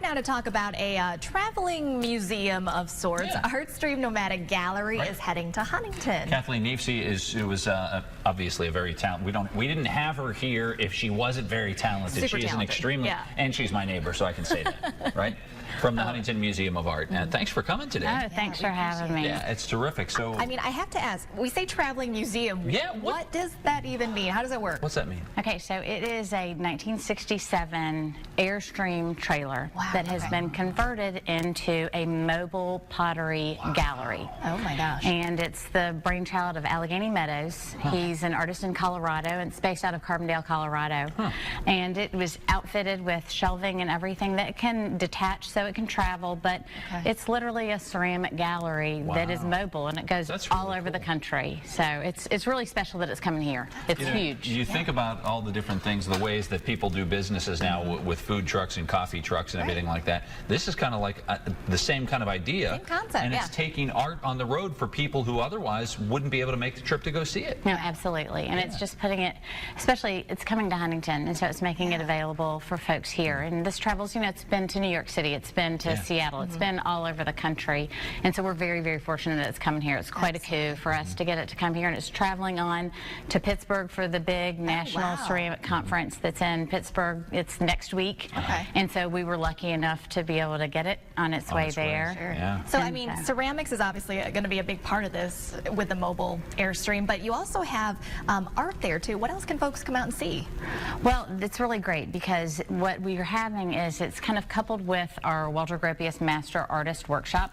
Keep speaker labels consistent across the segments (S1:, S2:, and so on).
S1: now to talk about a traveling museum of sorts.
S2: Yeah.
S1: Artstream Nomadic Gallery is heading to Huntington.
S2: Kathleen Kneafsey was obviously a very talented. We didn't have her here if she wasn't very talented.
S1: Super
S2: she is an
S1: talented.
S2: extremely, and she's my neighbor, so I can say that, right? From the Huntington Museum of Art. And thanks for coming today.
S3: Oh, thanks for having me.
S2: Yeah, it's terrific. So
S1: I mean, I have to ask, we say traveling museum.
S2: Yeah,
S1: what does that even mean? How does it work?
S2: What's that mean?
S3: Okay, so it is a 1967 Airstream trailer that has been converted into a mobile pottery gallery.
S1: Oh my gosh.
S3: And it's the brainchild of Allegheny Meadows. He's an artist in Colorado, and it's based out of Carbondale, Colorado. And it was outfitted with shelving and everything that can detach so it can travel, but it's literally a ceramic gallery that is mobile, and it goes all over the country. So it's really special that it's coming here. It's huge.
S2: You think about all the different things, the ways that people do businesses now with food trucks and coffee trucks and everything like that. This is kind of like the same kind of idea.
S1: Same concept,
S2: and it's taking art on the road for people who otherwise wouldn't be able to make the trip to go see it.
S3: No, absolutely. And it's just putting it, especially it's coming to Huntington, and so it's making it available for folks here. And this travels, you know, it's been to New York City, it's been to Seattle, it's been all over the country. And so we're very, very fortunate that it's coming here. It's quite a coup for us to get it to come here, and it's traveling on to Pittsburgh for the big National Ceramic Conference that's in Pittsburgh. It's next week. And so we were lucky enough to be able to get it on its way there.
S1: So I mean, ceramics is obviously going to be a big part of this with the mobile Airstream, but you also have art there too. What else can folks come out and see?
S3: Well, it's really great because what we are having is it's kind of coupled with our Walter Gropius Master Artist Workshop,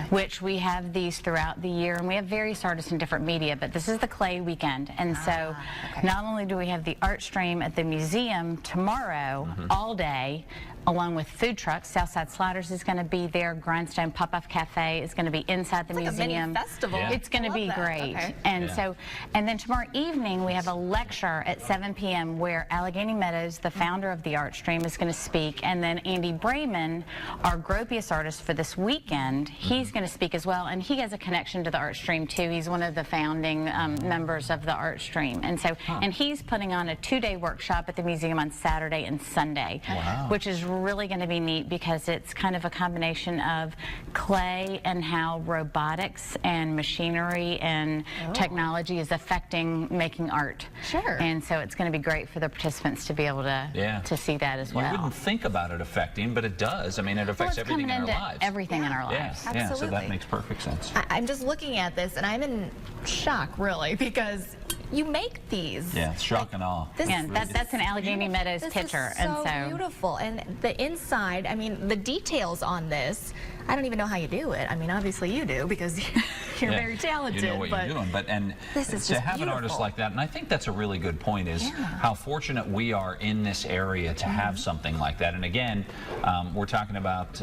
S3: which we have these throughout the year, and we have various artists in different media, but this is the clay weekend. And so not only do we have the Artstream at the museum tomorrow all day, along with food trucks. Southside Sliders is going to be there. Grindstone Pop-Up Cafe is going to be inside the museum.
S1: Like a mini festival.
S3: It's going to be great. And so, and then tomorrow evening we have a lecture at 7 p.m. where Allegheny Meadows, the founder of the Artstream, is going to speak, and then Andy Brayman, our Gropius artist for this weekend, he's going to speak as well, and he has a connection to the Artstream too. He's one of the founding members of the Artstream, and so and he's putting on a 2-day workshop at the museum on Saturday and Sunday, which is really going to be neat because it's kind of a combination of clay and how robotics and machinery and technology is affecting making art. And so it's going to be great for the participants to be able to see that as well.
S2: You wouldn't think about it affecting, but it does. I mean, it affects everything in our lives.
S3: Everything in our lives.
S2: Yeah, so that makes perfect sense.
S1: I'm just looking at this and I'm in shock, really, because you make these.
S2: Yeah, it's shock and awe.
S3: That's an Allegheny Meadows picture.
S1: This is so beautiful. And the inside, I mean, the details on this, I don't even know how you do it. I mean, obviously you do because you're very talented.
S2: You know what you're doing. But
S1: this is
S2: to have an artist like that, and I think that's a really good point, is how fortunate we are in this area to have something like that. And again, we're talking about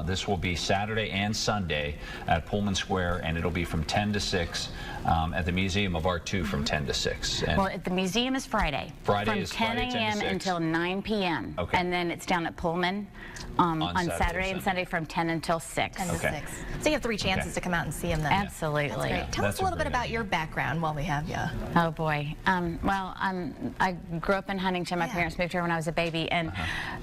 S2: this will be Saturday and Sunday at Pullman Square, and it'll be from 10 to 6 at the Museum of Art too, from 10 to 6. And
S3: well, at the museum is Friday. Friday
S2: is
S3: from 10 a.m. until 9 p.m. And then it's down at Pullman on Saturday and Sunday from 10 until 6.
S1: 10 to 6. So you have 3 chances to come out and see him then.
S3: Absolutely.
S1: That's great. Tell us a little bit about your background while we have you.
S3: Oh boy. Well, I grew up in Huntington. My parents moved here when I was a baby, and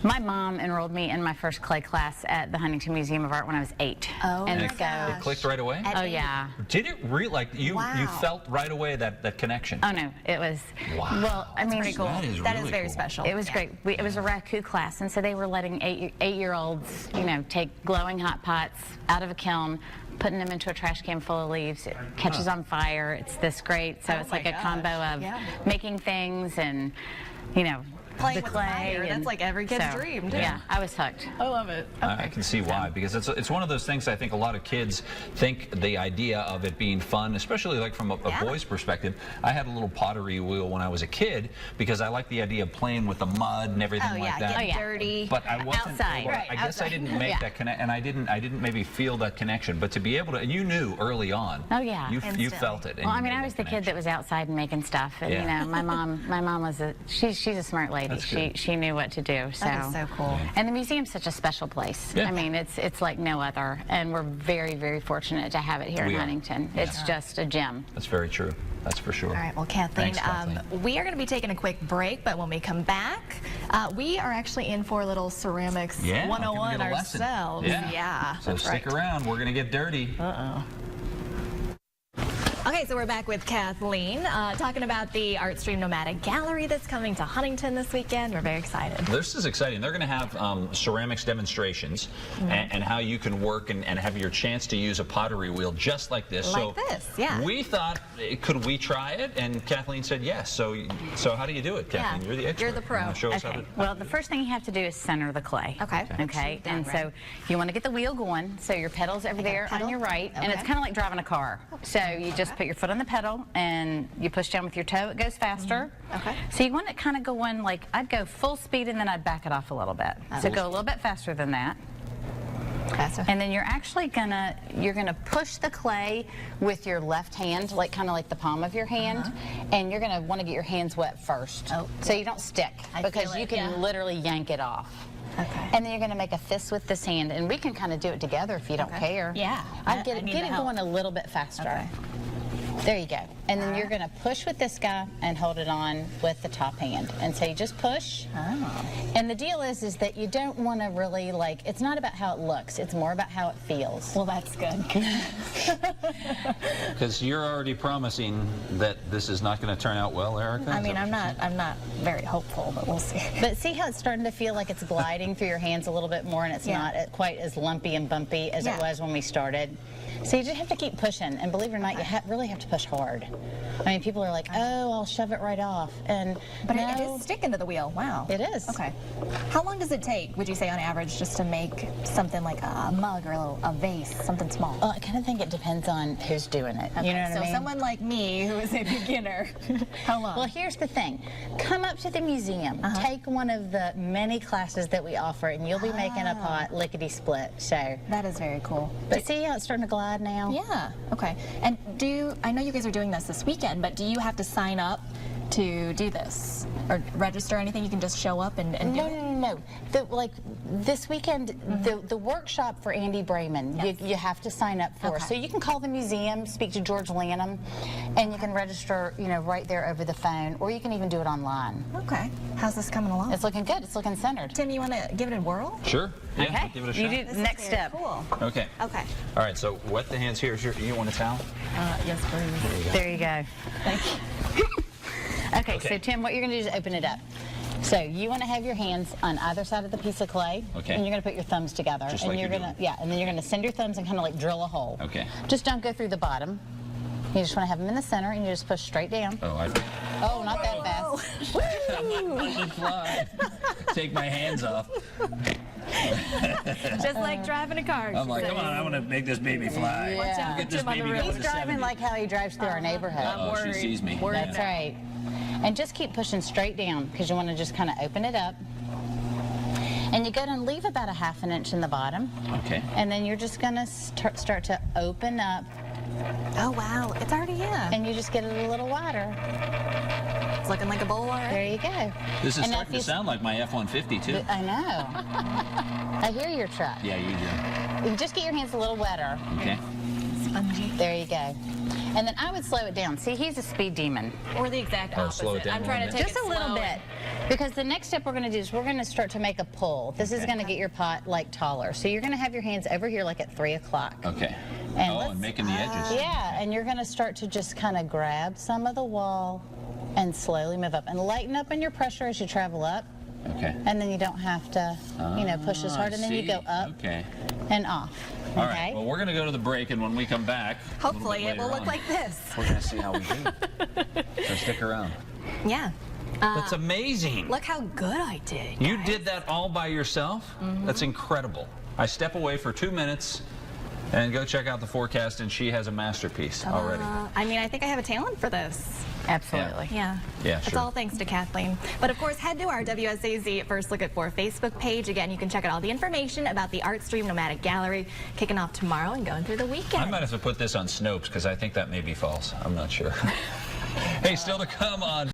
S3: my mom enrolled me in my first clay class at the Huntington Museum of Art when I was 8.
S1: And
S2: so it clicked right away?
S3: Oh yeah.
S2: Did it really? Like you felt right away that connection?
S3: Oh no, it was. Well, I mean,
S1: pretty cool. That is very special.
S3: It was great. It was a raku class, and so they were letting 8-year-olds, you know, take glowing hot pots out of a kiln, putting them into a trash can full of leaves. It catches on fire. It's this great. So it's like a combo of making things and, you know,
S1: playing
S3: the
S1: with
S3: clay.
S1: Fire. That's like every kid's dream, too.
S3: Yeah, I was hooked.
S1: I love it.
S2: I can see why, because it's one of those things I think a lot of kids think the idea of it being fun, especially like from a boy's perspective. I had a little pottery wheel when I was a kid because I liked the idea of playing with the mud and everything like that.
S1: Getting dirty.
S2: But I wasn't.
S3: Outside.
S2: I guess I didn't make that connection, and I didn't maybe feel that connection. But to be able to, and you knew early on.
S3: Oh yeah.
S2: You felt it.
S3: Well, I mean, I was the kid that was outside and making stuff, and you know, my mom was she's a smart lady. already. She knew what to do. So.
S1: That is so cool.
S3: And the museum's such a special place.
S2: Yeah.
S3: I mean, it's like no other, and we're very, very fortunate to have it here in Huntington. It's just a gem.
S2: That's very true. That's for sure.
S1: All right, well, Kathleen,
S2: Thanks, Kathleen.
S1: we are going to be taking a quick break, but when we come back, we are actually in for a little ceramics 101 ourselves. Yeah,
S2: So
S1: that's
S2: stick
S1: right.
S2: around. We're going to get dirty.
S1: Okay, so we're back with Kathleen talking about the Artstream Nomadic Gallery that's coming to Huntington this weekend. We're very excited.
S2: This is exciting. They're going to have ceramics demonstrations and how you can work and have your chance to use a pottery wheel just like this.
S1: Like this, yeah.
S2: We thought, could we try it? And Kathleen said yes. So how do you do it, Kathleen?
S1: Yeah,
S2: You're the expert.
S1: you're the pro.
S2: You wanna show us how
S3: Okay.
S2: to...
S3: Well, the first thing you have to do is center the clay.
S1: Okay.
S3: Okay. And so you want to get the wheel going. So your pedal's over there
S1: pedal?
S3: on your right, and it's
S1: Okay.
S3: kind of like driving a car. So you just put your foot on the pedal and you push down with your toe. It goes faster.
S1: Okay.
S3: So you want it kind of going like I'd go full speed and then I'd back it off a little bit. So go a little bit faster than that.
S1: Faster.
S3: And then you're actually gonna push the clay with your left hand, like kind of like the palm of your hand, and you're gonna want to get your hands wet first, so you don't stick, because
S1: feel
S3: you
S1: it,
S3: can literally yank it off.
S1: Okay.
S3: And then you're gonna make a fist with this hand, and we can kind of do it together if you don't care.
S1: Yeah.
S3: I'd get
S1: I
S3: it
S1: need the help.
S3: going a little bit faster.
S1: Okay.
S3: There you go. And then you're gonna push with this guy and hold it on with the top hand. And so you just push. And the deal is that you don't want to really it's not about how it looks. It's more about how it feels.
S1: Well, that's good.
S2: Because you're already promising that this is not going to turn out well, Erica?
S1: I mean, I'm not very hopeful, but we'll see.
S3: But see how it's starting to feel like it's gliding through your hands a little bit more, and it's not quite as lumpy and bumpy as it was when we started. So you just have to keep pushing, and believe it or not, you really have to push hard. I mean, people are like, oh, I'll shove it right off.
S1: But it is sticking to the wheel. Wow.
S3: It is.
S1: Okay. How long does it take, would you say, on average, just to make something like a mug or a vase, something small?
S3: Well, I kind of think it depends on who's doing it. You know what I mean?
S1: So someone like me, who is a beginner, how long?
S3: Well, here's the thing. Come up to the museum. Take one of the many classes that we offer, and you'll be making a pot lickety-split. So
S1: that is very cool.
S3: But see how it's starting to glide now?
S1: Yeah. Okay. And I know you guys are doing this weekend, but do you have to sign up to do this or register or anything? You can just show up and do it?
S3: No. This weekend, the workshop for Andy Brayman, you have to sign up for.
S1: Okay.
S3: So you can call the museum, speak to George Lanham, and you can register, right there over the phone, or you can even do it online.
S1: Okay. How's this coming along?
S3: It's looking good. It's looking centered.
S1: Tim, you want to give it a whirl?
S2: Sure. Yeah,
S3: Okay.
S2: give it a shot.
S3: You do
S1: This
S3: next
S1: is very
S3: step.
S1: Cool.
S2: Okay.
S1: Okay.
S2: All right, so wet the hands here. You want a towel?
S1: Yes, please.
S3: There you go.
S1: Thank you.
S3: Okay, so Tim, what you're going to do is open it up. So you want to have your hands on either side of the piece of clay,
S2: Okay.
S3: and you're going to put your thumbs together,
S2: Just
S3: and
S2: like
S3: you're
S2: you're
S3: going to
S2: doing.
S3: and then you're going to send your thumbs and kind of like drill a hole.
S2: Okay.
S3: Just don't go through the bottom. You just want to have them in the center, and you just push straight down. Oh, not that fast.
S2: Let it fly. Take my hands off.
S1: Just like driving a car.
S2: I'm like, come on, I want to make this baby fly.
S1: Watch out,
S2: Get this
S1: Tim on the
S2: baby
S1: road.
S2: going
S3: He's
S2: to
S3: driving
S2: 70.
S3: like how he drives through our neighborhood.
S2: Uh-oh, she
S1: worried.
S2: sees me.
S1: Worried.
S3: That's right. And just keep pushing straight down, because you want to just kind of open it up. And you go and leave about a ½ inch in the bottom.
S2: Okay.
S3: And then you're just going to start to open up,
S1: Oh, wow. It's already in.
S3: and you just get it a little wider.
S1: It's looking like a bowl already.
S3: There you go.
S2: This is
S3: And now
S2: starting
S3: if
S2: to sound like my F-150, too.
S3: I know. I hear your truck.
S2: Yeah, you do.
S3: You just get your hands a little wetter.
S2: Okay.
S1: Spongy.
S3: There you go. And then I would slow it down. See, he's a speed demon.
S1: Or the exact opposite.
S2: slow it down
S1: I'm
S2: a
S1: trying
S2: little
S1: to
S2: bit.
S1: take
S3: Just
S1: it
S3: a little
S1: slow
S3: bit. Because the next step we're going to do is we're going to start to make a pull. This is going to get your pot taller. So you're going to have your hands over here like at 3 o'clock.
S2: Okay.
S3: And
S2: And making the edges.
S3: Yeah, and you're going to start to just kind of grab some of the wall and slowly move up. And lighten up on your pressure as you travel up.
S2: Okay.
S3: And then you don't have to, push as hard. And then you go up and off.
S2: All
S3: Okay?
S2: right. Well, we're going to go to the break, and when we come back,
S1: Hopefully it will look like this.
S2: We're going to see how we do. So stick around.
S1: Yeah.
S2: That's amazing.
S1: Look how good I did.
S2: You did that all by yourself? That's incredible. I step away for 2 minutes and go check out the forecast, and she has a masterpiece already.
S1: I mean, I think I have a talent for this.
S3: Absolutely.
S1: Yeah.
S2: Yeah,
S1: It's
S2: sure.
S1: all thanks to Kathleen. But of course, head to our WSAZ First Look at 4 Facebook page. Again, you can check out all the information about the Artstream Nomadic Gallery kicking off tomorrow and going through the weekend.
S2: I might have to put this on Snopes because I think that may be false. I'm not sure. Hey, still to come on